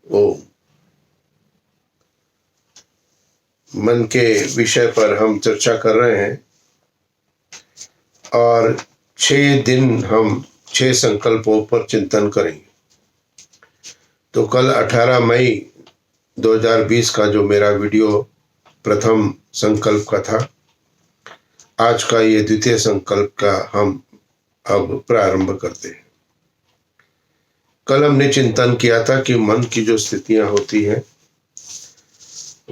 वो मन के विषय पर हम चर्चा कर रहे हैं और 6 दिन हम 6 संकल्पों पर चिंतन करेंगे। तो कल 18 मई 2020 का जो मेरा वीडियो प्रथम संकल्प का था, आज का ये द्वितीय संकल्प का हम अब प्रारंभ करते हैं। कल हमने चिंतन किया था कि मन की जो स्थितियां होती हैं,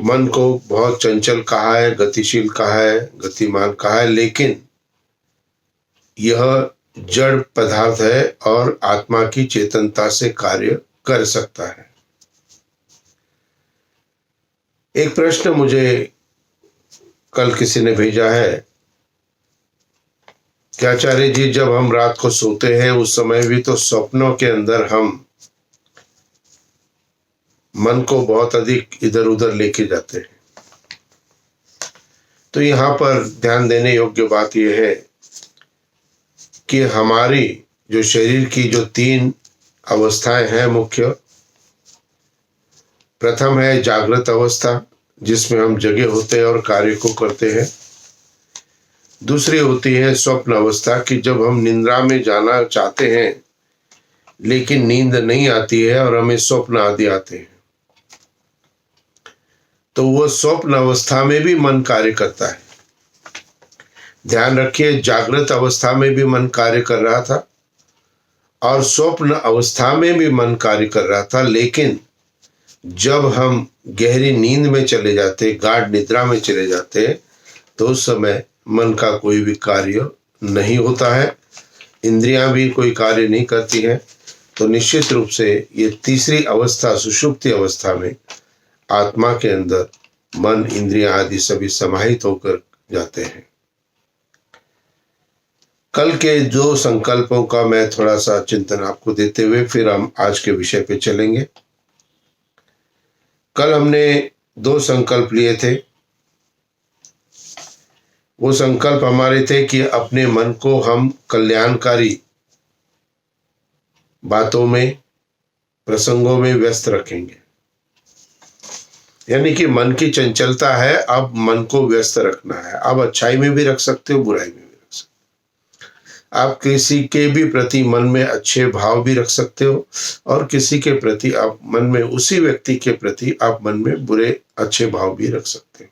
मन को बहुत चंचल कहा है, गतिशील कहा है, गतिमान कहा है, लेकिन यह जड़ पदार्थ है और आत्मा की चेतनता से कार्य कर सकता है। एक प्रश्न मुझे कल किसी ने भेजा है कि आचार्य जी, जब हम रात को सोते हैं उस समय भी तो स्वप्नों के अंदर हम मन को बहुत अधिक इधर उधर लेके जाते हैं। तो यहाँ पर ध्यान देने योग्य बात यह है कि हमारी जो शरीर की जो 3 अवस्थाएं हैं मुख्य, प्रथम है जागृत अवस्था जिसमें हम जगे होते हैं और कार्य को करते हैं। दूसरी होती है स्वप्न अवस्था कि जब हम निद्रा में जाना चाहते हैं लेकिन नींद नहीं आती है और हमें स्वप्न आदि आते हैं। तो वो स्वप्न अवस्था में भी मन कार्य करता है। ध्यान रखिए, जागृत अवस्था में भी मन कार्य कर रहा था और स्वप्न अवस्था में भी मन कार्य कर रहा था, लेकिन जब हम गहरी नींद में चले जाते, गाढ़ निद्रा में चले जाते, तो उस समय मन का कोई भी कार्य नहीं होता है, इंद्रियां भी कोई कार्य नहीं करती हैं। तो निश्चित रूप से ये तीसरी अवस्था, सुषुप्ति अवस्था में आत्मा के अंदर मन, इंद्रियां आदि सभी समाहित होकर जाते हैं। कल के 2 संकल्पों का मैं थोड़ा सा चिंतन आपको देते हुए फिर हम आज के विषय पे चलेंगे। कल हमने 2 संकल्प लिए थे। वो संकल्प हमारे थे कि अपने मन को हम कल्याणकारी बातों में, प्रसंगों में व्यस्त रखेंगे। यानी कि मन की चंचलता है, अब मन को व्यस्त रखना है। आप अच्छाई में भी रख सकते हो, बुराई में भी रख सकते हो। आप किसी के भी प्रति मन में अच्छे भाव भी रख सकते हो और किसी के प्रति आप मन में, उसी व्यक्ति के प्रति आप मन में बुरे अच्छे भाव भी रख सकते हो।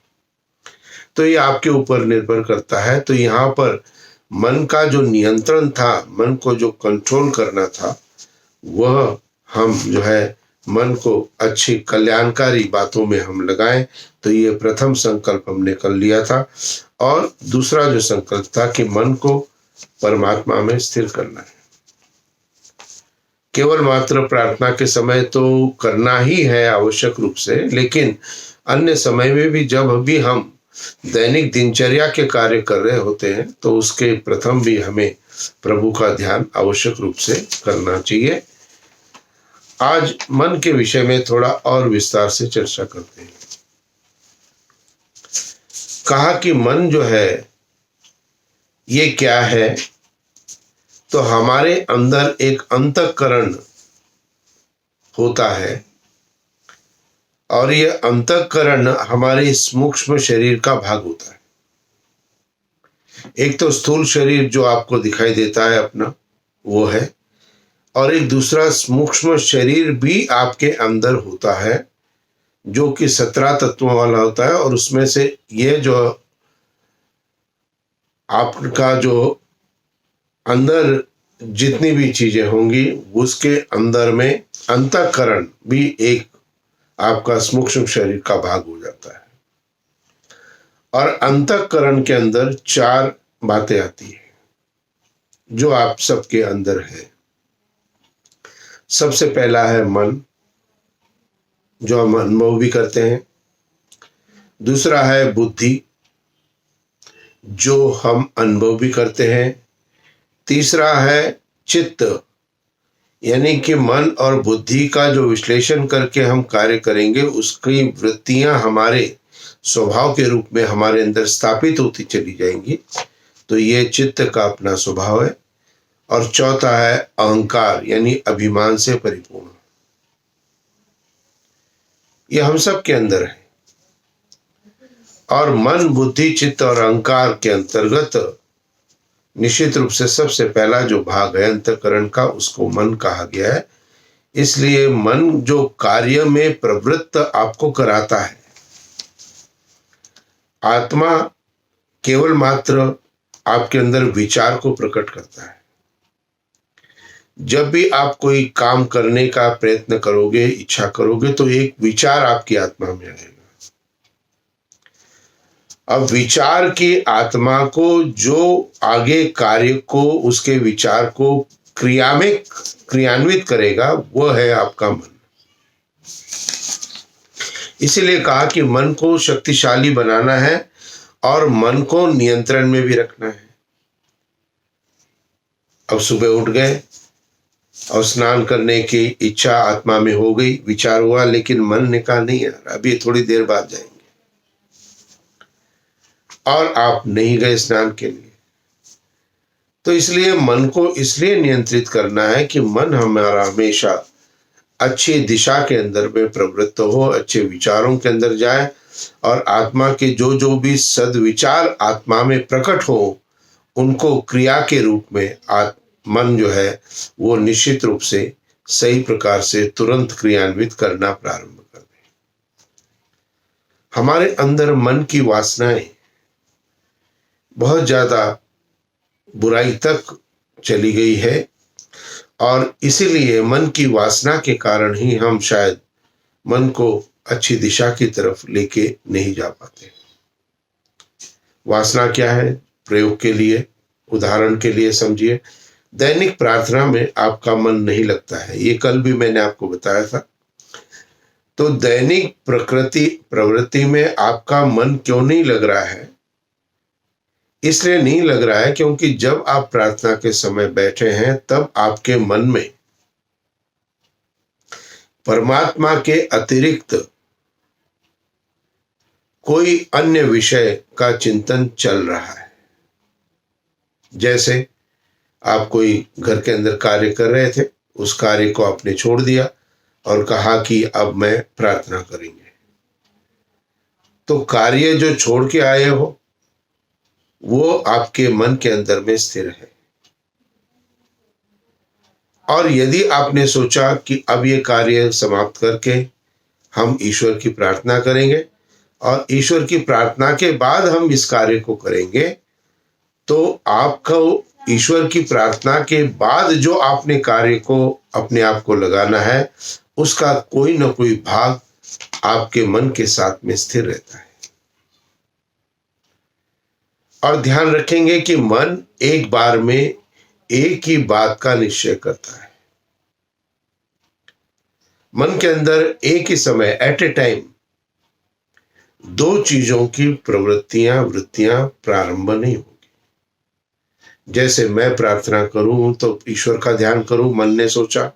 तो ये आपके ऊपर निर्भर करता है। तो यहाँ पर मन का जो नियंत्रण था, मन को जो कंट्रोल करना था, वह हम जो है मन को अच्छी कल्याणकारी बातों में हम लगाएं। तो ये प्रथम संकल्प हमने कर लिया था। और दूसरा जो संकल्प था कि मन को परमात्मा में स्थिर करना है। केवल मात्र प्रार्थना के समय तो करना ही है आवश्यक रूप से, लेकिन अन्य समय में भी जब भी हम दैनिक दिनचर्या के कार्य कर रहे होते हैं तो उसके प्रथम भी हमें प्रभु का ध्यान आवश्यक रूप से करना चाहिए। आज मन के विषय में थोड़ा और विस्तार से चर्चा करते हैं। कहा कि मन जो है ये क्या है, तो हमारे अंदर एक अंतःकरण होता है और ये अंतःकरण हमारे सूक्ष्म शरीर का भाग होता है। एक तो स्थूल शरीर जो आपको दिखाई देता है अपना, वो है, और एक दूसरा सूक्ष्म शरीर भी आपके अंदर होता है जो कि 17 तत्वों वाला होता है। और उसमें से ये जो आपका जो अंदर जितनी भी चीजें होंगी उसके अंदर में अंतःकरण भी एक आपका सूक्ष्म शरीर का भाग हो जाता है। और अंतःकरण के अंदर 4 बातें आती है जो आप सबके अंदर है। सबसे पहला है मन, जो हम अनुभव भी करते हैं। दूसरा है बुद्धि, जो हम अनुभव भी करते हैं। तीसरा है चित्त, यानी कि मन और बुद्धि का जो विश्लेषण करके हम कार्य करेंगे, उसकी वृत्तियां हमारे स्वभाव के रूप में हमारे अंदर स्थापित होती चली जाएंगी। तो ये चित्त का अपना स्वभाव है। और चौथा है अहंकार, यानी अभिमान से परिपूर्ण। ये हम सब के अंदर है। और मन, बुद्धि, चित्त और अहंकार के अंतर्गत निश्चित रूप से सबसे पहला जो भाग है अंतःकरण का, उसको मन कहा गया है। इसलिए मन जो कार्य में प्रवृत्त आपको कराता है, आत्मा केवल मात्र आपके अंदर विचार को प्रकट करता है। जब भी आप कोई काम करने का प्रयत्न करोगे, इच्छा करोगे, तो एक विचार आपकी आत्मा में आएगा। अब विचार की आत्मा को जो आगे कार्य को, उसके विचार को क्रिया में क्रियान्वित करेगा, वह है आपका मन। इसीलिए कहा कि मन को शक्तिशाली बनाना है और मन को नियंत्रण में भी रखना है। अब सुबह उठ गए और स्नान करने की इच्छा आत्मा में हो गई, विचार हुआ, लेकिन मन ने कहा नहीं यार, अभी थोड़ी देर बाद जाएंगे, और आप नहीं गए स्नान के लिए। तो इसलिए मन को इसलिए नियंत्रित करना है कि मन हमारा हमेशा अच्छी दिशा के अंदर में प्रवृत्त हो, अच्छे विचारों के अंदर जाए, और आत्मा के जो जो भी सद्विचार आत्मा में प्रकट हो, उनको क्रिया के रूप में मन जो है वो निश्चित रूप से सही प्रकार से तुरंत क्रियान्वित करना प्रारंभ कर दे। हमारे अंदर मन की वासनाएं बहुत ज्यादा बुराई तक चली गई है, और इसीलिए मन की वासना के कारण ही हम शायद मन को अच्छी दिशा की तरफ लेके नहीं जा पाते। वासना क्या है? प्रयोग के लिए, उदाहरण के लिए समझिए, दैनिक प्रार्थना में आपका मन नहीं लगता है, ये कल भी मैंने आपको बताया था। तो दैनिक प्रवृत्ति में आपका मन क्यों नहीं लग रहा है? इसलिए नहीं लग रहा है क्योंकि जब आप प्रार्थना के समय बैठे हैं, तब आपके मन में परमात्मा के अतिरिक्त कोई अन्य विषय का चिंतन चल रहा है। जैसे आप कोई घर के अंदर कार्य कर रहे थे, उस कार्य को आपने छोड़ दिया और कहा कि अब मैं प्रार्थना करेंगे। तो कार्य जो छोड़ के आए हो वो आपके मन के अंदर में स्थिर है। और यदि आपने सोचा कि अब ये कार्य समाप्त करके हम ईश्वर की प्रार्थना करेंगे और ईश्वर की प्रार्थना के बाद हम इस कार्य को करेंगे, तो आपको ईश्वर की प्रार्थना के बाद जो आपने कार्य को अपने आप को लगाना है, उसका कोई ना कोई भाग आपके मन के साथ में स्थिर रहता है। और ध्यान रखेंगे कि मन एक बार में एक ही बात का निश्चय करता है। मन के अंदर एक ही समय एट ए टाइम दो चीजों की प्रवृत्तियां, वृत्तियां प्रारंभ नहीं होगी। जैसे मैं प्रार्थना करूं तो ईश्वर का ध्यान करूं, मन ने सोचा,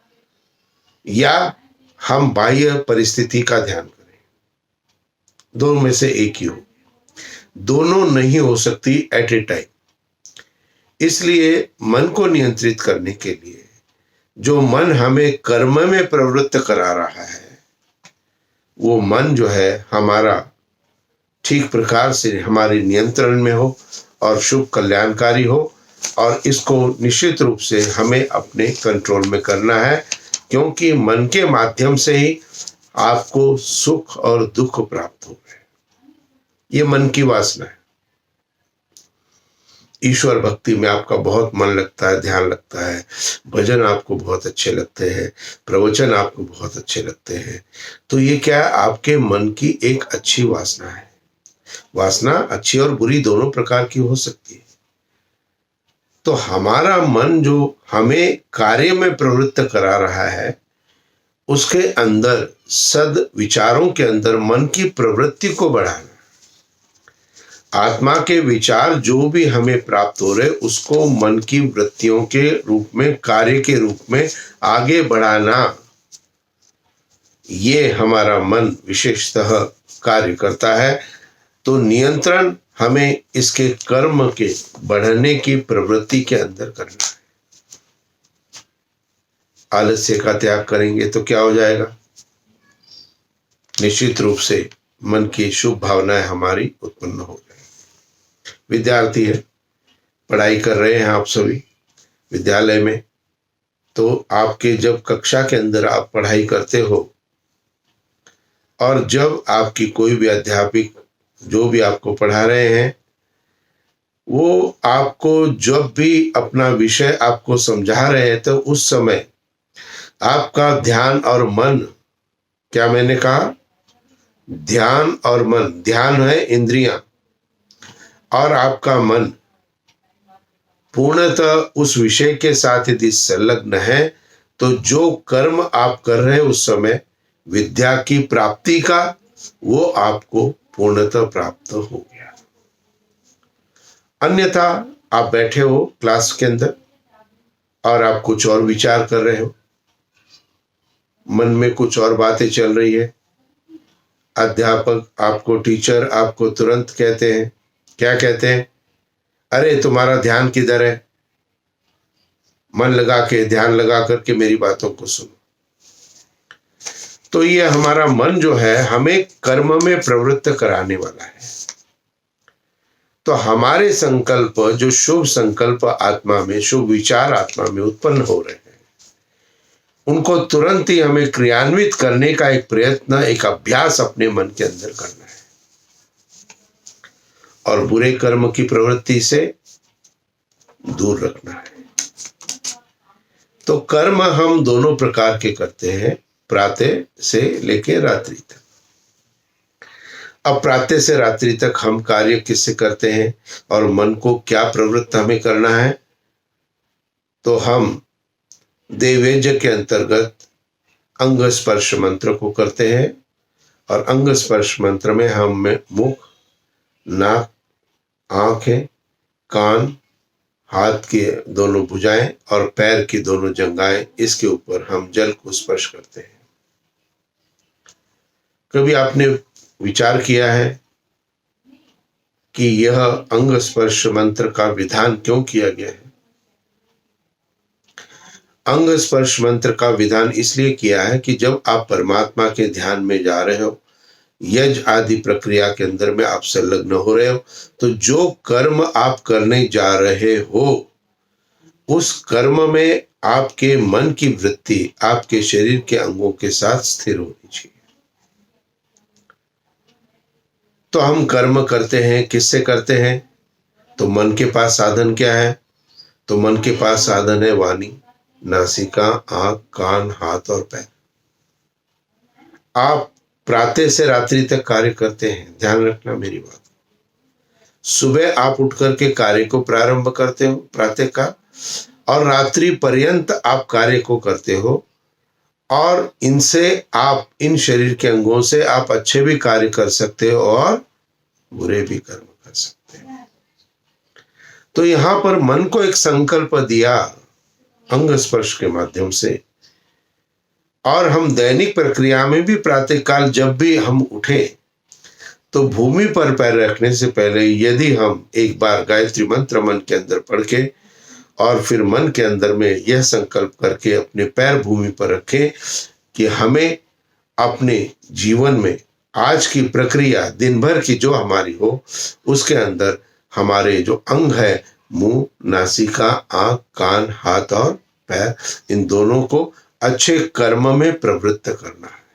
या हम बाह्य परिस्थिति का ध्यान करें, दोनों में से एक ही हो। दोनों नहीं हो सकती एट ए टाइम। इसलिए मन को नियंत्रित करने के लिए जो मन हमें कर्म में प्रवृत्त करा रहा है, वो मन जो है हमारा ठीक प्रकार से हमारे नियंत्रण में हो और शुभ कल्याणकारी हो, और इसको निश्चित रूप से हमें अपने कंट्रोल में करना है, क्योंकि मन के माध्यम से ही आपको सुख और दुख प्राप्त हो गए। ये मन की वासना है। ईश्वर भक्ति में आपका बहुत मन लगता है, ध्यान लगता है, भजन आपको बहुत अच्छे लगते हैं, प्रवचन आपको बहुत अच्छे लगते हैं, तो ये क्या है? आपके मन की एक अच्छी वासना है। वासना अच्छी और बुरी दोनों प्रकार की हो सकती है। तो हमारा मन जो हमें कार्य में प्रवृत्त करा रहा है, उसके अंदर सद विचारों के अंदर मन की प्रवृत्ति को बढ़ाना, आत्मा के विचार जो भी हमें प्राप्त हो रहे उसको मन की वृत्तियों के रूप में, कार्य के रूप में आगे बढ़ाना, ये हमारा मन विशेषतः कार्य करता है। तो नियंत्रण हमें इसके कर्म के बढ़ने की प्रवृत्ति के अंदर करना है। आलस्य का त्याग करेंगे तो क्या हो जाएगा? निश्चित रूप से मन की शुभ भावनाएं हमारी उत्पन्न हो जाए। विद्यार्थी है, पढ़ाई कर रहे हैं आप सभी विद्यालय में, तो आपके जब कक्षा के अंदर आप पढ़ाई करते हो और जब आपकी कोई भी अध्यापक जो भी आपको पढ़ा रहे हैं वो आपको जब भी अपना विषय आपको समझा रहे हैं, तो उस समय आपका ध्यान और मन, क्या मैंने कहा, ध्यान और मन, ध्यान है इंद्रियां और आपका मन पूर्णतः उस विषय के साथ यदि संलग्न है, तो जो कर्म आप कर रहे हैं उस समय विद्या की प्राप्ति का, वो आपको पूर्णतः प्राप्त हो गया। अन्यथा आप बैठे हो क्लास के अंदर और आप कुछ और विचार कर रहे हो, मन में कुछ और बातें चल रही है, अध्यापक आपको, टीचर आपको तुरंत कहते हैं, क्या कहते हैं, अरे तुम्हारा ध्यान किधर है, मन लगा के, ध्यान लगा करके मेरी बातों को सुनो। तो ये हमारा मन जो है हमें कर्म में प्रवृत्त कराने वाला है। तो हमारे संकल्प, जो शुभ संकल्प आत्मा में, शुभ विचार आत्मा में उत्पन्न हो रहे हैं, उनको तुरंत ही हमें क्रियान्वित करने का एक प्रयत्न, एक अभ्यास अपने मन के अंदर करना है और बुरे कर्म की प्रवृत्ति से दूर रखना है। तो कर्म हम दोनों प्रकार के करते हैं, प्रातः से लेके रात्रि तक। अब प्रातः से रात्रि तक हम कार्य किससे करते हैं और मन को क्या प्रवृत्त हमें करना है, तो हम देवयज्ञ के अंतर्गत अंग स्पर्श मंत्र को करते हैं और अंग स्पर्श मंत्र में हम मुख, नाक, आंखें, कान, हाथ की दोनों भुजाएं और पैर की दोनों जंघाएं, इसके ऊपर हम जल को स्पर्श करते हैं। कभी आपने विचार किया है कि यह अंग स्पर्श मंत्र का विधान क्यों किया गया है? अंग स्पर्श मंत्र का विधान इसलिए किया है कि जब आप परमात्मा के ध्यान में जा रहे हो, यज्ञ आदि प्रक्रिया के अंदर में आप संलग्न हो रहे हो, तो जो कर्म आप करने जा रहे हो उस कर्म में आपके मन की वृत्ति आपके शरीर के अंगों के साथ स्थिर होनी चाहिए। तो हम कर्म करते हैं, किससे करते हैं? तो मन के पास साधन क्या है? तो मन के पास साधन है वाणी, नासिका, आंख, कान, हाथ और पैर। आप प्रातः से रात्रि तक कार्य करते हैं, ध्यान रखना मेरी बात। सुबह आप उठ करके कार्य को प्रारंभ करते हो प्रातः का, और रात्रि पर्यंत आप कार्य को करते हो, और इनसे आप, इन शरीर के अंगों से आप अच्छे भी कार्य कर सकते हो और बुरे भी कर्म कर सकते हो। तो यहां पर मन को एक संकल्प दिया अंग स्पर्श के माध्यम से, और हम दैनिक प्रक्रिया में भी प्रातः काल जब भी हम उठे तो भूमि पर पैर रखने से पहले यदि हम एक बार गायत्री मंत्र मन के अंदर पढ़ के और फिर मन के अंदर में यह संकल्प करके अपने पैर भूमि पर रखें कि हमें अपने जीवन में आज की प्रक्रिया दिन भर की जो हमारी हो, उसके अंदर हमारे जो अंग है, मुंह, नासिका, आंख, कान, हाथ और पैर, इन दोनों को अच्छे कर्म में प्रवृत्त करना है।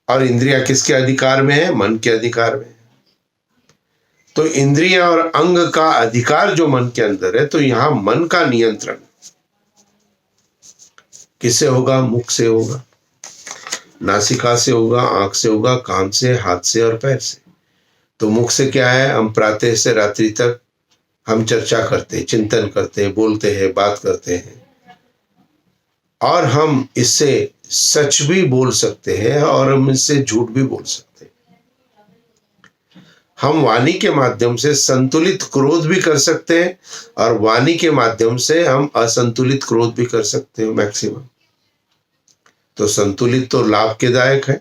और इंद्रिया किसके अधिकार में है? मन के अधिकार में है। तो इंद्रिया और अंग का अधिकार जो मन के अंदर है, तो यहां मन का नियंत्रण किससे होगा? मुख से होगा, नासिका से होगा, आंख से होगा, कान से, हाथ से और पैर से। तो मुख से क्या है? हम प्रातः से रात्रि तक हम चर्चा करते हैं, चिंतन करते हैं, बोलते हैं, बात करते हैं, और हम इससे सच भी बोल सकते हैं और हम इससे झूठ भी बोल सकते हैं। हम वाणी के माध्यम से संतुलित क्रोध भी कर सकते हैं और वाणी के माध्यम से हम असंतुलित क्रोध भी कर सकते हैं मैक्सिमम। तो संतुलित तो लाभ के दायक है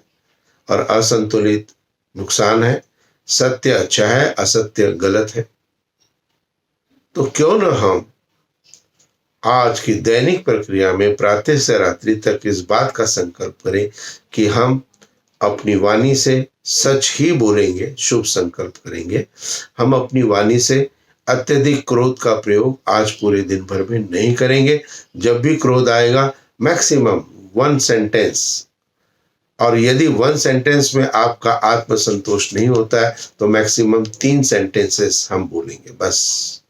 और असंतुलित नुकसान है। सत्य अच्छा है, असत्य गलत है। तो क्यों न हम आज की दैनिक प्रक्रिया में प्रातः से रात्रि तक इस बात का संकल्प करें कि हम अपनी वाणी से सच ही बोलेंगे, शुभ संकल्प करेंगे। हम अपनी वाणी से अत्यधिक क्रोध का प्रयोग आज पूरे दिन भर में नहीं करेंगे। जब भी क्रोध आएगा, मैक्सिमम 1 सेंटेंस, और यदि 1 सेंटेंस में आपका आत्मसंतोष नहीं होता है तो मैक्सिमम 3 सेंटेंसेस हम बोलेंगे बस।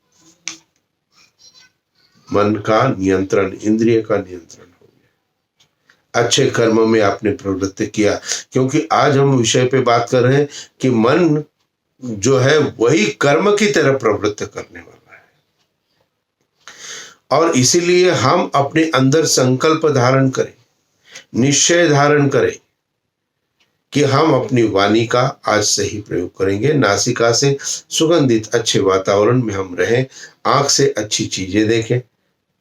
मन का नियंत्रण, इंद्रिय का नियंत्रण हो गया। अच्छे कर्म में आपने प्रवृत्ति किया, क्योंकि आज हम विषय पे बात कर रहे हैं कि मन जो है वही कर्म की तरह प्रवृत्त करने वाला है, और इसीलिए हम अपने अंदर संकल्प धारण करें, निश्चय धारण करें कि हम अपनी वाणी का आज से ही प्रयोग करेंगे। नासिका से सुगंधित अच्छे वातावरण में हम रहें, आंख से अच्छी चीजें देखें,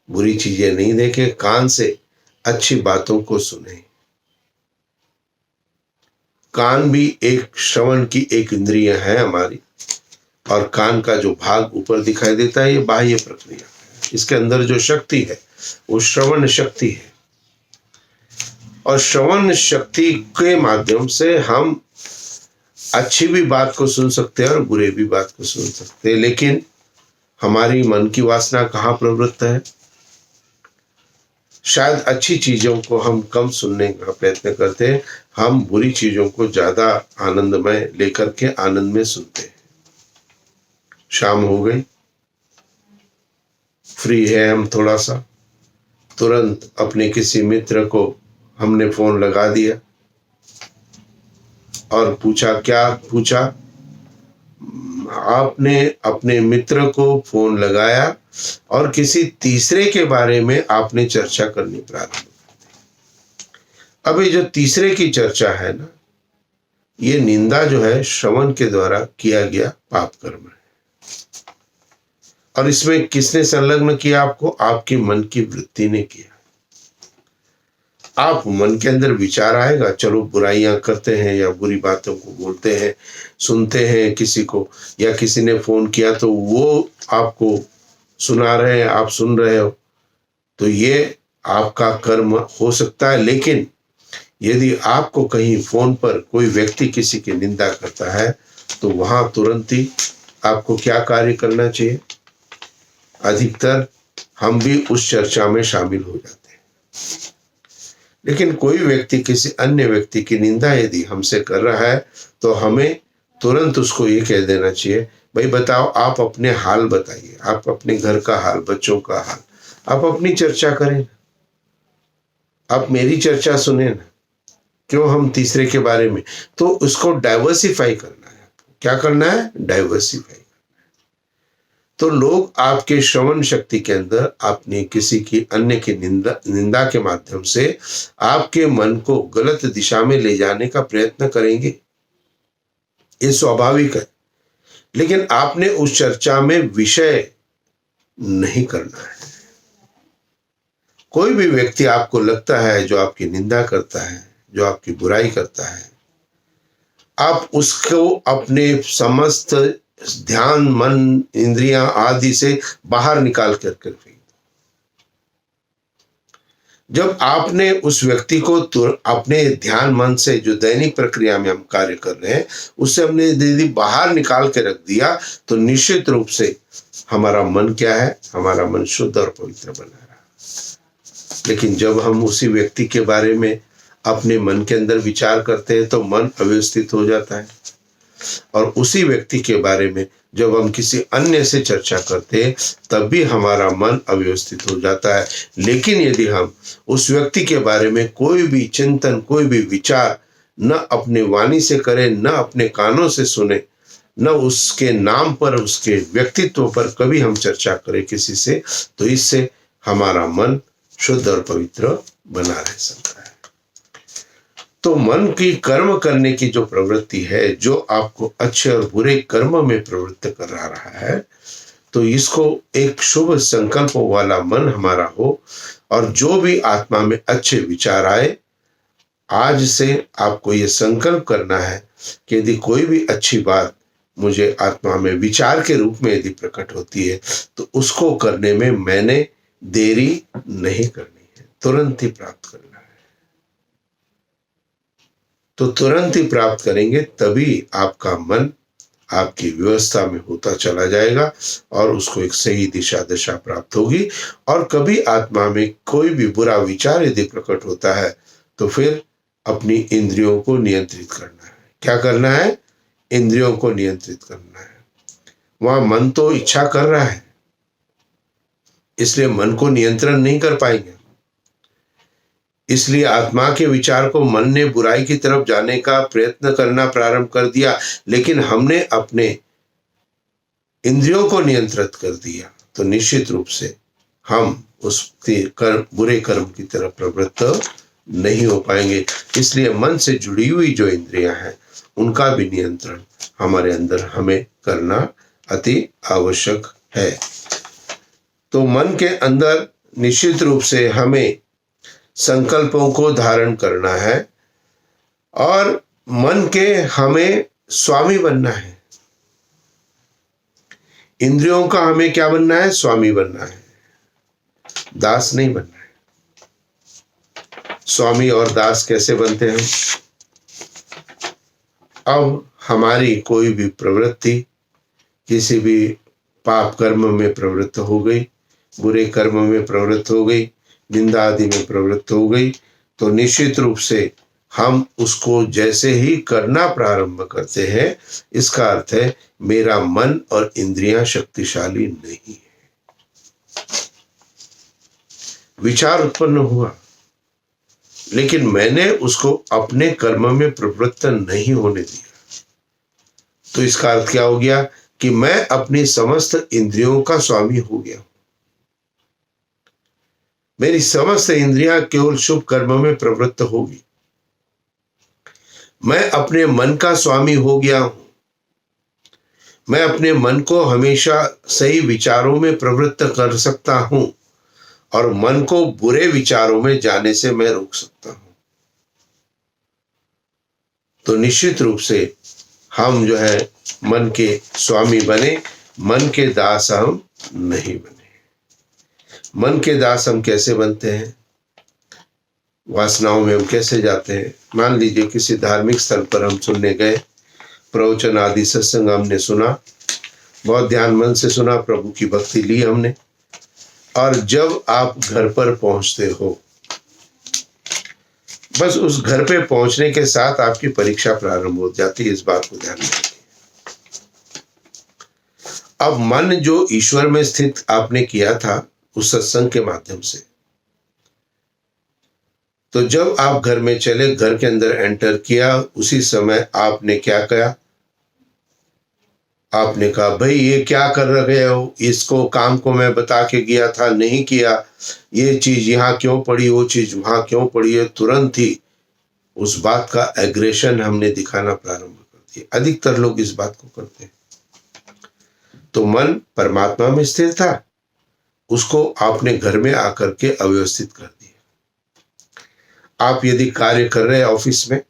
बुरी चीजें नहीं देखें, कान से अच्छी बातों को सुने। कान भी एक श्रवण की एक इंद्रिय है हमारी, और कान का जो भाग ऊपर दिखाई देता है ये बाह्य प्रक्रिया है। इसके अंदर जो शक्ति है वो श्रवण शक्ति है, और श्रवण शक्ति के माध्यम से हम अच्छी भी बात को सुन सकते हैं और बुरे भी बात को सुन सकते हैं। लेकिन हमारी मन की वासना कहाँ प्रवृत्त है? शायद अच्छी चीजों को हम कम सुनने का प्रयत्न करते हैं, हम बुरी चीजों को ज्यादा आनंदमय लेकर के आनंद में सुनते हैं। शाम हो गई, फ्री है हम थोड़ा सा, तुरंत अपने किसी मित्र को हमने फोन लगा दिया और पूछा। क्या पूछा? आपने अपने मित्र को फोन लगाया और किसी तीसरे के बारे में आपने चर्चा करनी प्रारंभ कर दी। अब ये जो तीसरे की चर्चा है ना, ये निंदा जो है श्रवण के द्वारा किया गया पाप कर्म है। और इसमें किसने संलग्न किया आपको? आपके मन की वृत्ति ने किया। आप मन के अंदर विचार आएगा, चलो बुराइयां करते हैं या बुरी बातों को बोलते हैं, सुनते हैं किसी को, या किसी ने फोन किया तो वो आपको सुना रहे हैं, आप सुन रहे हो, तो ये आपका कर्म हो सकता है। लेकिन यदि आपको कहीं फोन पर कोई व्यक्ति किसी की निंदा करता है तो वहां तुरंत ही आपको क्या कार्य करना चाहिए? अधिकतर हम भी उस चर्चा में शामिल हो जाते हैं। लेकिन कोई व्यक्ति किसी अन्य व्यक्ति की निंदा यदि हमसे कर रहा है तो हमें तुरंत उसको ये कह देना चाहिए, भाई बताओ, आप अपने हाल बताइए, आप अपने घर का हाल, बच्चों का हाल, आप अपनी चर्चा करें, आप मेरी चर्चा सुने ना, क्यों हम तीसरे के बारे में? तो उसको डाइवर्सिफाई करना है। क्या करना है? डाइवर्सिफाई। तो लोग आपके श्रवण शक्ति के अंदर अपनी किसी की अन्य की निंदा के माध्यम से आपके मन को गलत दिशा में ले जाने का प्रयत्न करेंगे, ये स्वाभाविक है। लेकिन आपने उस चर्चा में विषय नहीं करना है। कोई भी व्यक्ति आपको लगता है जो आपकी निंदा करता है, जो आपकी बुराई करता है, आप उसको अपने समस्त ध्यान, मन, इंद्रियां आदि से बाहर निकाल कर फेंक। जब आपने उस व्यक्ति को अपने ध्यान मन से, जो दैनिक प्रक्रिया में हम कार्य कर रहे हैं, उससे हमने यदि बाहर निकाल के रख दिया तो निश्चित रूप से हमारा मन क्या है? हमारा मन शुद्ध और पवित्र बना रहा। लेकिन जब हम उसी व्यक्ति के बारे में अपने मन के अंदर विचार करते हैं तो मन अव्यवस्थित हो जाता है, और उसी व्यक्ति के बारे में जब हम किसी अन्य से चर्चा करते हैं तब भी हमारा मन अव्यवस्थित हो जाता है। लेकिन यदि हम उस व्यक्ति के बारे में कोई भी चिंतन, कोई भी विचार न अपने वाणी से करें, न अपने कानों से सुने, न उसके नाम पर, उसके व्यक्तित्व पर कभी हम चर्चा करें किसी से, तो इससे हमारा मन शुद्ध और पवित्र बना रह सकता है। तो मन की कर्म करने की जो प्रवृत्ति है, जो आपको अच्छे और बुरे कर्म में प्रवृत्त कर रहा है, तो इसको एक शुभ संकल्प वाला मन हमारा हो, और जो भी आत्मा में अच्छे विचार आए, आज से आपको ये संकल्प करना है कि यदि कोई भी अच्छी बात मुझे आत्मा में विचार के रूप में यदि प्रकट होती है तो उसको करने में मैंने देरी नहीं करनी है, तुरंत ही प्राप्त करना है। तो तुरंत ही प्राप्त करेंगे, तभी आपका मन आपकी व्यवस्था में होता चला जाएगा और उसको एक सही दिशा दशा प्राप्त होगी। और कभी आत्मा में कोई भी बुरा विचार यदि प्रकट होता है तो फिर अपनी इंद्रियों को नियंत्रित करना है। क्या करना है? इंद्रियों को नियंत्रित करना है। वहां मन तो इच्छा कर रहा है, इसलिए मन को नियंत्रण नहीं कर पाएंगे। इसलिए आत्मा के विचार को मन ने बुराई की तरफ जाने का प्रयत्न करना प्रारंभ कर दिया, लेकिन हमने अपने इंद्रियों को नियंत्रित कर दिया, तो निश्चित रूप से हम उस बुरे कर्म की तरफ प्रवृत्त नहीं हो पाएंगे। इसलिए मन से जुड़ी हुई जो इंद्रियां हैं उनका भी नियंत्रण हमारे अंदर हमें करना अति आवश्यक है। तो मन के अंदर निश्चित रूप से हमें संकल्पों को धारण करना है और मन के हमें स्वामी बनना है। इंद्रियों का हमें क्या बनना है? स्वामी बनना है, दास नहीं बनना है। स्वामी और दास कैसे बनते हैं? अब हमारी कोई भी प्रवृत्ति किसी भी पाप कर्म में प्रवृत्त हो गई, बुरे कर्म में प्रवृत्त हो गई, निंदा आदि में प्रवृत्त हो गई, तो निश्चित रूप से हम उसको जैसे ही करना प्रारंभ करते हैं, इसका अर्थ है मेरा मन और इंद्रियां शक्तिशाली नहीं है। विचार उत्पन्न हुआ, लेकिन मैंने उसको अपने कर्म में प्रवृत्त नहीं होने दिया, तो इसका अर्थ क्या हो गया कि मैं अपनी समस्त इंद्रियों का स्वामी हो गया। मेरी समस्त इंद्रियां केवल शुभ कर्म में प्रवृत्त होगी। मैं अपने मन का स्वामी हो गया हूं। मैं अपने मन को हमेशा सही विचारों में प्रवृत्त कर सकता हूं और मन को बुरे विचारों में जाने से मैं रोक सकता हूं। तो निश्चित रूप से हम जो है मन के स्वामी बने, मन के दास हम नहीं बने। मन के दास हम कैसे बनते हैं? वासनाओं में हम कैसे जाते हैं? मान लीजिए किसी धार्मिक स्थल पर हम सुनने गए, प्रवचन आदि सत्संग हमने सुना, बहुत ध्यान मन से सुना, प्रभु की भक्ति ली हमने, और जब आप घर पर पहुंचते हो, बस उस घर पे पहुंचने के साथ आपकी परीक्षा प्रारंभ हो जाती है। इस बात को ध्यान में रखिए। अब मन जो ईश्वर में स्थित आपने किया था उस सत्संग के माध्यम से, तो जब आप घर में चले, घर के अंदर एंटर किया, उसी समय आपने क्या किया? आपने कहा भाई ये क्या कर रहे हो, इसको काम को मैं बता के गया था, नहीं किया, ये चीज यहाँ क्यों पड़ी, वो चीज वहां क्यों पड़ी है। तुरंत ही उस बात का एग्रेशन हमने दिखाना प्रारंभ कर दिया। अधिकतर लोग इस बात को करते हैं। तो मन परमात्मा में स्थिर था, उसको आपने घर में आकर के अव्यवस्थित कर दिया। आप यदि कार्य कर रहे हैं ऑफिस में,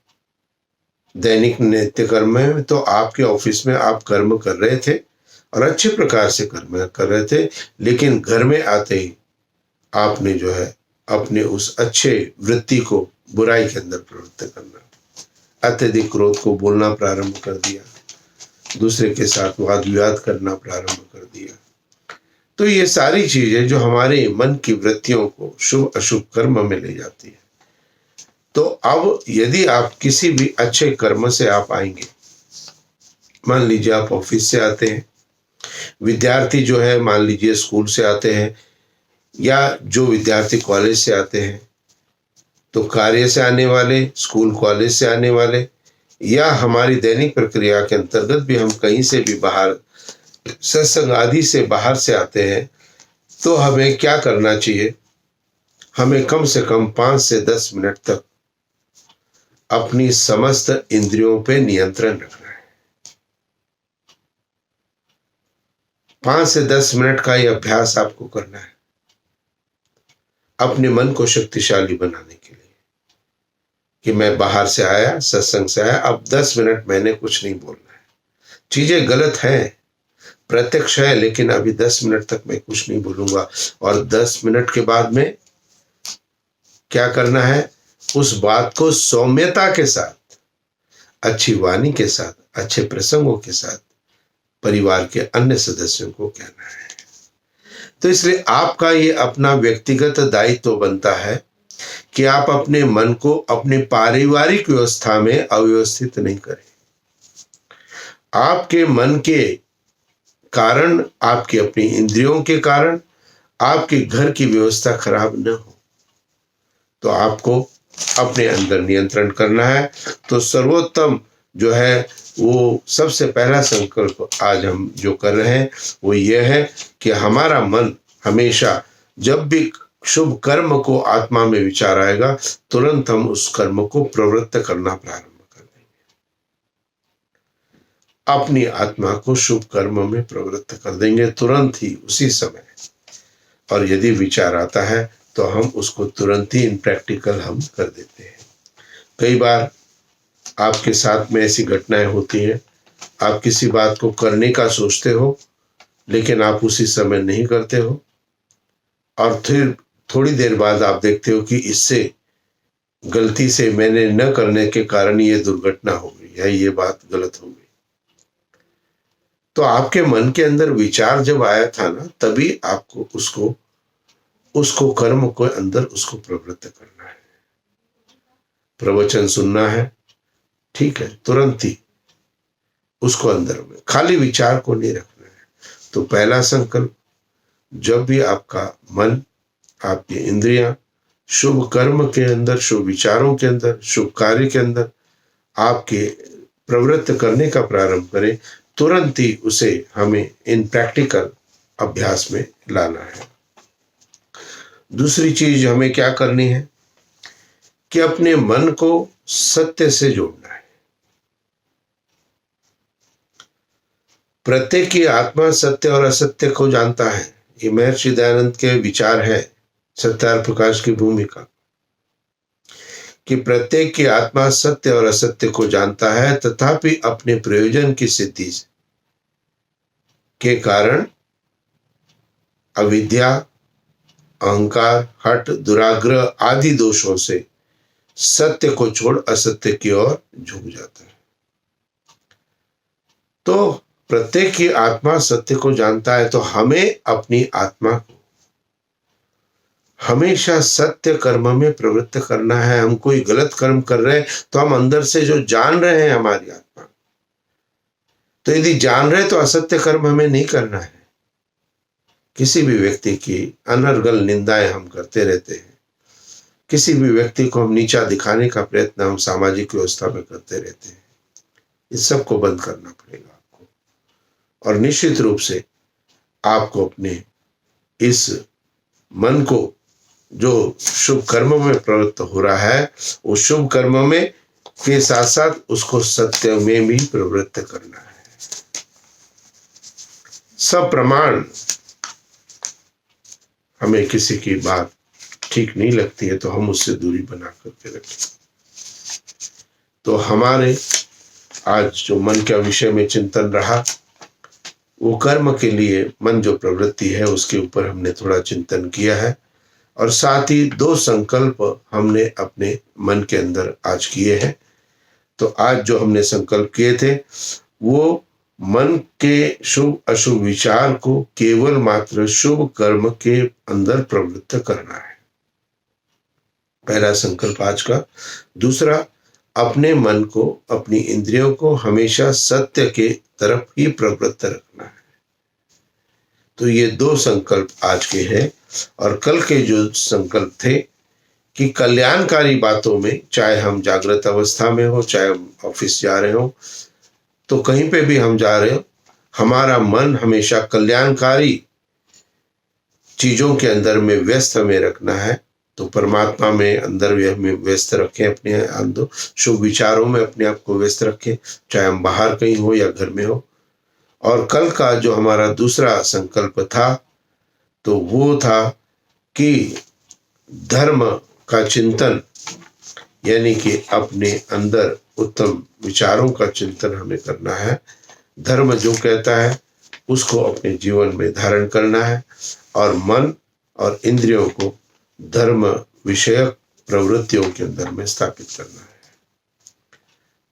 दैनिक नित्य कर्म में, तो आपके ऑफिस में आप कर्म कर रहे थे और अच्छे प्रकार से कर्म कर रहे थे, लेकिन घर में आते ही आपने जो है अपने उस अच्छे वृत्ति को बुराई के अंदर प्रवृत्त करना, अत्यधिक क्रोध को बोलना प्रारंभ कर दिया, दूसरे के साथ वाद विवाद करना प्रारंभ कर दिया। तो ये सारी चीजें जो हमारे मन की वृत्तियों को शुभ अशुभ कर्म में ले जाती है। तो अब यदि आप किसी भी अच्छे कर्म से आप आएंगे, मान लीजिए आप ऑफिस से आते हैं, विद्यार्थी जो है मान लीजिए स्कूल से आते हैं, या जो विद्यार्थी कॉलेज से आते हैं, तो कार्य से आने वाले, स्कूल कॉलेज से आने वाले, या हमारी दैनिक प्रक्रिया के अंतर्गत भी हम कहीं से भी बाहर सत्संग आदि से बाहर से आते हैं, तो हमें क्या करना चाहिए? हमें कम से कम 5 से 10 मिनट तक अपनी समस्त इंद्रियों पे नियंत्रण रखना है। 5 से 10 मिनट का यह अभ्यास आपको करना है अपने मन को शक्तिशाली बनाने के लिए, कि मैं बाहर से आया, सत्संग से आया, अब 10 मिनट मैंने कुछ नहीं बोलना है। चीजें गलत हैं, प्रत्यक्ष है, लेकिन अभी 10 मिनट तक मैं कुछ नहीं बोलूंगा, और 10 मिनट के बाद में क्या करना है, उस बात को सौम्यता के साथ, अच्छी वाणी के साथ, अच्छे प्रसंगों के साथ परिवार के अन्य सदस्यों को कहना है। तो इसलिए आपका ये अपना व्यक्तिगत दायित्व बनता है कि आप अपने मन को अपने पारिवारिक व्यवस्था में अव्यवस्थित नहीं करें। आपके मन के कारण, आपकी अपनी इंद्रियों के कारण आपके घर की व्यवस्था खराब न हो, तो आपको अपने अंदर नियंत्रण करना है। तो सर्वोत्तम जो है वो सबसे पहला संकल्प आज हम जो कर रहे हैं वो ये है कि हमारा मन हमेशा जब भी शुभ कर्म को आत्मा में विचार आएगा, तुरंत हम उस कर्म को प्रवृत्त करना प्रारंभ कर देंगे, अपनी आत्मा को शुभ कर्म में प्रवृत्त कर देंगे तुरंत ही, उसी समय। और यदि विचार आता है तो हम उसको तुरंत ही इन प्रैक्टिकल हम कर देते हैं। कई बार आपके साथ में ऐसी घटनाएं होती हैं, आप किसी बात को करने का सोचते हो लेकिन आप उसी समय नहीं करते हो, और फिर थोड़ी देर बाद आप देखते हो कि इससे गलती से मैंने न करने के कारण ये दुर्घटना हो गई है, ये बात गलत हो गई। तो आपके मन के अंदर विचार जब आया था ना, तभी आपको उसको कर्म को अंदर उसको प्रवृत्त करना है। प्रवचन सुनना है, ठीक है, तुरंत ही उसको अंदर में, खाली विचार को नहीं रखना है। तो पहला संकल्प, जब भी आपका मन, आपकी इंद्रियां शुभ कर्म के अंदर, शुभ विचारों के अंदर, शुभ कार्य के अंदर आपके प्रवृत्त करने का प्रारंभ करें, तुरंत ही उसे हमें इन प्रैक्टिकल अभ्यास में लाना है। दूसरी चीज हमें क्या करनी है कि अपने मन को सत्य से जोड़ना है। प्रत्येक की आत्मा सत्य और असत्य को जानता है। ये महर्षि दयानंद के विचार है, सत्यार्थ प्रकाश की भूमिका, कि प्रत्येक की आत्मा सत्य और असत्य को जानता है, तथापि अपने प्रयोजन की सिद्धि के कारण अविद्या, अहंकार, हठ, दुराग्रह आदि दोषों से सत्य को छोड़ असत्य की ओर झुक जाता है। तो प्रत्येक की आत्मा सत्य को जानता है, तो हमें अपनी आत्मा को हमेशा सत्य कर्म में प्रवृत्त करना है। हम कोई गलत कर्म कर रहे हैं तो हम अंदर से जो जान रहे हैं हमारी आत्मा, तो यदि जान रहे तो असत्य कर्म हमें नहीं करना है। किसी भी व्यक्ति की अनर्गल निंदाएं हम करते रहते हैं, किसी भी व्यक्ति को हम नीचा दिखाने का प्रयत्न हम सामाजिक व्यवस्था में करते रहते हैं। इस सब को बंद करना पड़ेगा आपको, और निश्चित रूप से आपको अपने इस मन को जो शुभ कर्म में प्रवृत्त हो रहा है, उस शुभ कर्म में के साथ साथ उसको सत्य में भी प्रवृत्त करना है। सब प्रमाण, हमें किसी की बात ठीक नहीं लगती है तो हम उससे दूरी बना करके रखें। तो हमारे आज जो मन के विषय में चिंतन रहा, वो कर्म के लिए मन जो प्रवृत्ति है उसके ऊपर हमने थोड़ा चिंतन किया है, और साथ ही 2 संकल्प हमने अपने मन के अंदर आज किए हैं। तो आज जो हमने संकल्प किए थे वो मन के शुभ अशुभ विचार को केवल मात्र शुभ कर्म के अंदर प्रवृत्त करना है, पहला संकल्प आज का। दूसरा, अपने मन को, अपनी इंद्रियों को हमेशा सत्य के तरफ ही प्रवृत्त रखना है। तो ये 2 संकल्प आज के हैं। और कल के जो संकल्प थे कि कल्याणकारी बातों में, चाहे हम जागृत अवस्था में हो, चाहे हम ऑफिस जा रहे हो, तो कहीं पे भी हम जा रहे हो, हमारा मन हमेशा कल्याणकारी चीजों के अंदर में व्यस्त हमें रखना है। तो परमात्मा में अंदर भी हमें व्यस्त रखें, अपने अंदर शुभ विचारों में अपने आप को व्यस्त रखें, चाहे हम बाहर कहीं हो या घर में हो। और कल का जो हमारा दूसरा संकल्प था तो वो था कि धर्म का चिंतन, यानी कि अपने अंदर उत्तम विचारों का चिंतन हमें करना है। धर्म जो कहता है उसको अपने जीवन में धारण करना है और मन और इंद्रियों को धर्म विषयक प्रवृत्तियों के अंदर में स्थापित करना है।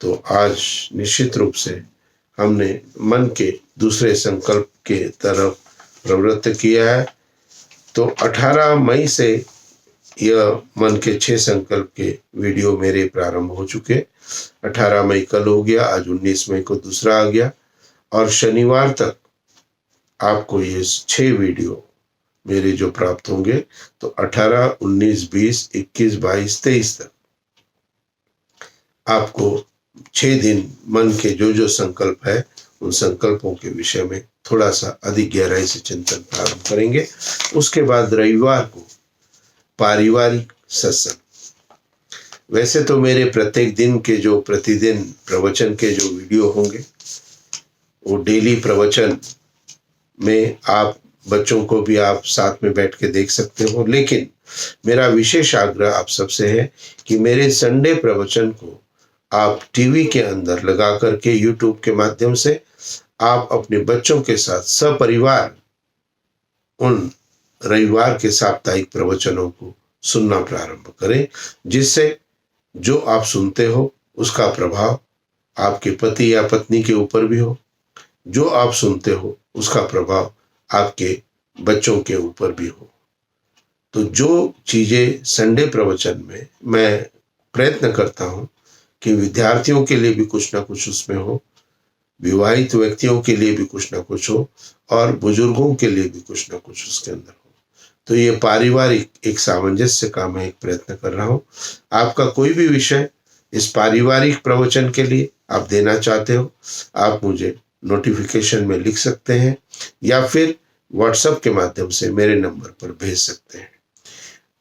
तो आज निश्चित रूप से हमने मन के दूसरे संकल्प के तरफ प्रवृत्त किया है। तो 18 मई से यह मन के 6 संकल्प के वीडियो मेरे प्रारंभ हो चुके। 18 मई कल हो गया, आज 19 मई को दूसरा आ गया और शनिवार तक आपको ये 6 वीडियो मेरे जो प्राप्त होंगे। तो 18, 19, 20, 21, 22, 23 तक आपको 6 दिन मन के जो संकल्प है उन संकल्पों के विषय में थोड़ा सा अधिक गहराई से चिंतन प्रारंभ करेंगे। उसके बाद रविवार को पारिवारिक सत्संग। वैसे तो मेरे प्रत्येक दिन के जो प्रतिदिन प्रवचन के जो वीडियो होंगे वो डेली प्रवचन में आप बच्चों को भी आप साथ में बैठ के देख सकते हो, लेकिन मेरा विशेष आग्रह आप सबसे है कि मेरे संडे प्रवचन को आप टीवी के अंदर लगा करके यूट्यूब के माध्यम से आप अपने बच्चों के साथ सपरिवार उन रविवार के साप्ताहिक प्रवचनों को सुनना प्रारंभ करें, जिससे जो आप सुनते हो उसका प्रभाव आपके पति या पत्नी के ऊपर भी हो, जो आप सुनते हो उसका प्रभाव आपके बच्चों के ऊपर भी हो। तो जो चीजें संडे प्रवचन में मैं प्रयत्न करता हूँ कि विद्यार्थियों के लिए भी कुछ ना कुछ उसमें हो, विवाहित व्यक्तियों के लिए भी कुछ ना कुछ हो और बुजुर्गों के लिए भी कुछ ना कुछ उसके अंदर हो। तो ये पारिवारिक एक सामंजस्य का मैं एक प्रयत्न कर रहा हूँ। आपका कोई भी विषय इस पारिवारिक प्रवचन के लिए आप देना चाहते हो, आप मुझे नोटिफिकेशन में लिख सकते हैं या फिर व्हाट्सएप के माध्यम से मेरे नंबर पर भेज सकते हैं।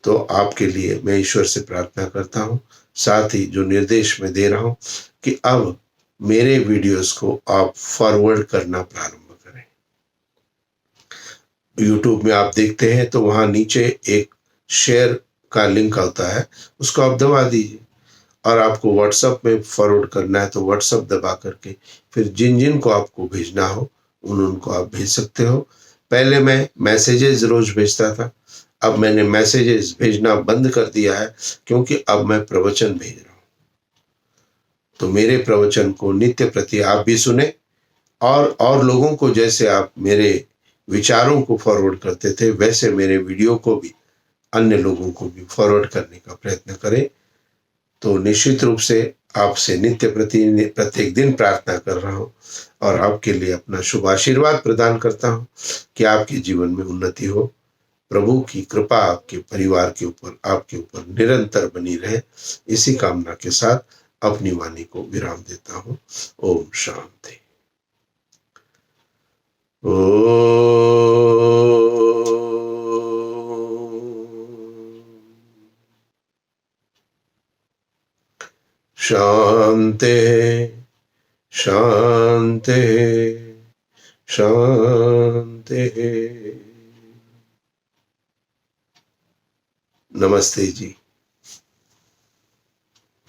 तो आपके लिए मैं ईश्वर से प्रार्थना करता हूँ, साथ ही जो निर्देश मैं दे रहा हूँ कि अब मेरे वीडियोस को आप फॉरवर्ड करना प्रारंभ करें। यूट्यूब में आप देखते हैं तो वहाँ नीचे एक शेयर का लिंक होता है, उसको आप दबा दीजिए और आपको व्हाट्सएप में फॉरवर्ड करना है तो व्हाट्सएप दबा करके फिर जिन जिन को आपको भेजना हो उनको आप भेज सकते हो। पहले मैं मैसेजेस रोज भेजता था, अब मैंने मैसेजेस भेजना बंद कर दिया है क्योंकि अब मैं प्रवचन भेज रहा हूँ। तो मेरे प्रवचन को नित्य प्रति आप भी सुने और लोगों को जैसे आप मेरे विचारों को फॉरवर्ड करते थे वैसे मेरे वीडियो को भी अन्य लोगों को भी फॉरवर्ड करने का प्रयत्न करें। तो निश्चित रूप से आपसे नित्य प्रति प्रत्येक दिन प्रार्थना कर रहा हूँ और आपके लिए अपना शुभ आशीर्वाद प्रदान करता हूँ कि आपके जीवन में उन्नति हो। प्रभु की कृपा आपके परिवार के ऊपर, आपके ऊपर निरंतर बनी रहे, इसी कामना के साथ अपनी वाणी को विराम देता हूँ। ओम शांति। शांति शांति शांति। नमस्ते जी।